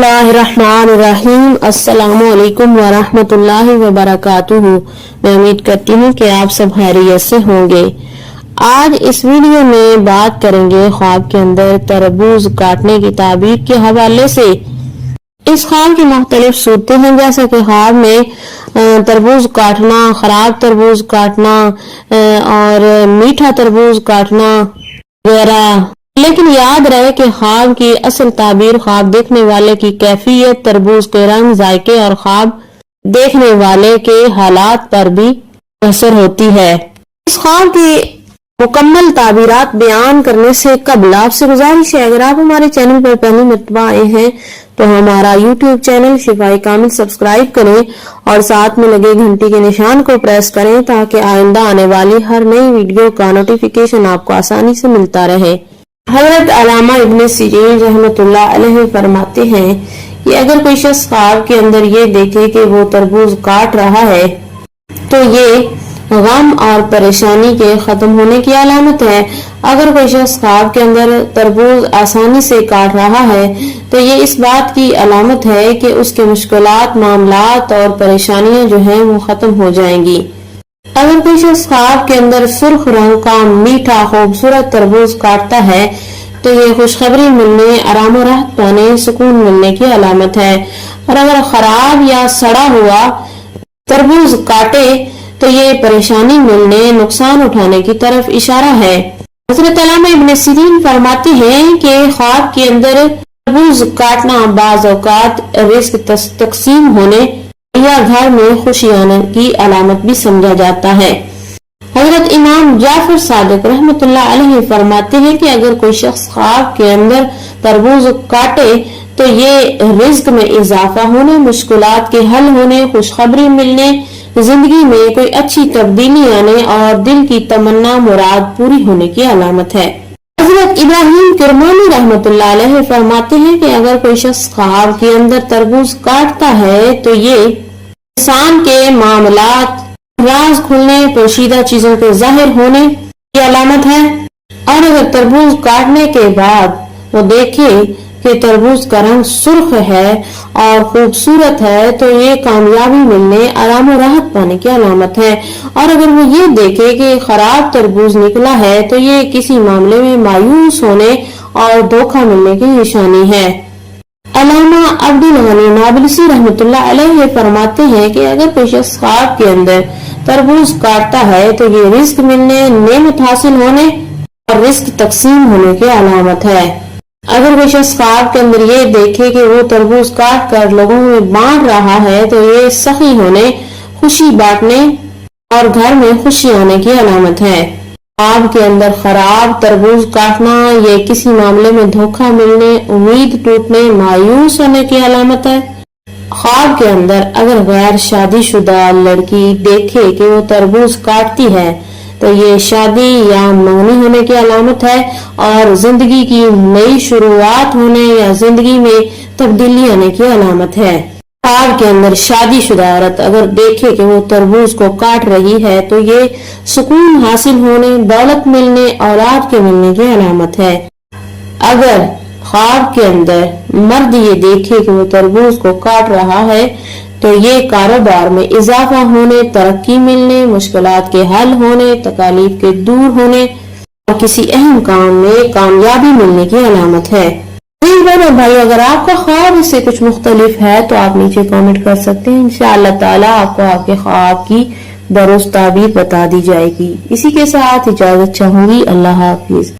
बिस्मिल्लाहिर्रहमानिर्रहीम। अस्सलामुअलैकुम वरहमतुल्लाहि वबरकातुहू। मैं उम्मीद करती हूँ कि आप सब खैरियत से होंगे। आज इस वीडियो में बात करेंगे ख्वाब के अंदर तरबूज काटने की ताबीर के हवाले से। इस ख्वाब की मुख्तलिफ सूरतें हैं, जैसे कि ख्वाब में तरबूज काटना, खराब तरबूज काटना और मीठा तरबूज काटना वगैरह। लेकिन याद रहे कि ख्वाब की असल ताबीर ख्वाब देखने वाले की कैफियत, तरबूज के रंग, जायके और ख्वाब देखने वाले के हालात पर भी असर होती है। इस ख्वाब की मुकम्मल ताबीरात बयान करने से कबल आपसे गुजारिश है, अगर आप हमारे चैनल पर पहली मर्तबा आए हैं तो हमारा यूट्यूब चैनल शिफाए कामिल सब्सक्राइब करें और साथ में लगे घंटी के निशान को प्रेस करें ताकि आइंदा आने वाली हर नई वीडियो का नोटिफिकेशन आपको आसानी से मिलता रहे। हजरत अल्लामा इब्न सीरीन रहमतुल्लाह अलैहि फरमाते हैं कि अगर कोई शख्स ख्वाब के अंदर ये देखे कि वो तरबूज काट रहा है तो ये गम और परेशानी के खत्म होने की अलामत है। अगर कोई शख्स ख्वाब के अंदर तरबूज आसानी से काट रहा है तो ये इस बात की अलामत है कि उसके मुश्किलात, मामलात और परेशानियां जो हैं वो खत्म हो जाएंगी। अगर कोई शख्स ख्वाब के अंदर सुर्ख रंग का मीठा खूबसूरत तरबूज काटता है तो ये खुशखबरी मिलने, आराम और राहत पाने, सुकून मिलने की अलामत है। और अगर खराब या सड़ा हुआ तरबूज काटे तो ये परेशानी मिलने, नुकसान उठाने की तरफ इशारा है। हजरत अल्लामा इब्न सीरीन फरमाते हैं कि ख्वाब के अंदर तरबूज काटना बाज़ औक़ात रिज़्क़ तक़सीम होने या घर में खुशी आने की अलामत भी समझा जाता है। हजरत इमाम जाफर सादिक रहमतुल्लाह अलैहि फरमाते हैं कि अगर कोई शख्स ख्वाब के अंदर तरबूज काटे तो ये रिज़्क़ में इजाफा होने, मुश्किलात के हल होने, खुशखबरी मिलने, जिंदगी में कोई अच्छी तब्दीली आने और दिल की तमन्ना मुराद पूरी होने की अलामत है। हजरत इब्राहिम किरमानी रहमतुल्लाह अलैहि फरमाते हैं कि अगर कोई शख्स ख्वाब के अंदर तरबूज काटता है तो ये इंसान के मामलात, राज खुलने, पोशीदा चीजों के जाहिर होने की अलामत है। और अगर तरबूज काटने के बाद वो देखे कि तरबूज का रंग सुर्ख है और खूबसूरत है तो ये कामयाबी मिलने, आराम और राहत पाने की अलामत है। और अगर वो ये देखे कि खराब तरबूज निकला है तो ये किसी मामले में मायूस होने और धोखा मिलने की निशानी है। अल्लामा अब्दुल गनी नाबलसी रहमतुल्लाह अलैहि फरमाते हैं कि अगर कोई शख्स ख्वाब के अंदर तरबूज काटता है तो ये रिज़्क़ मिलने, नेमत हासिल होने और रिज़्क़ तक़सीम होने की अलामत है। अगर कोई शख्स ख्वाब के अंदर ये देखे कि वो तरबूज काट कर लोगों में बांट रहा है तो ये सखी होने, खुशी बांटने और घर में खुशी आने की अलामत है। ख्वाब के अंदर खराब तरबूज काटना ये किसी मामले में धोखा मिलने, उम्मीद टूटने, मायूस होने की अलामत है। ख्वाब के अंदर अगर गैर शादीशुदा लड़की देखे कि वो तरबूज काटती है तो ये शादी या मंगनी होने की अलामत है और जिंदगी की नई शुरुआत होने या जिंदगी में तब्दीली आने की अलामत है। ख्वाब के अंदर शादीशुदा औरत अगर देखे कि वो तरबूज को काट रही है तो ये सुकून हासिल होने, दौलत मिलने, औलाद के मिलने की अलामत है। अगर ख्वाब के अंदर मर्द ये देखे कि वो तरबूज को काट रहा है तो ये कारोबार में इजाफा होने, तरक्की मिलने, मुश्किलात के हल होने, तकालीफ के दूर होने और किसी अहम काम में कामयाबी मिलने की अलामत है। भाई अगर आपका ख्वाब इससे कुछ मुख्तलिफ है तो आप नीचे कमेंट कर सकते हैं। इंशाअल्लाह ताला आपको आपके ख्वाब की दुरुस्त ताबीर बता दी जाएगी। इसी के साथ इजाजत चाहूंगी। अल्लाह हाफिज।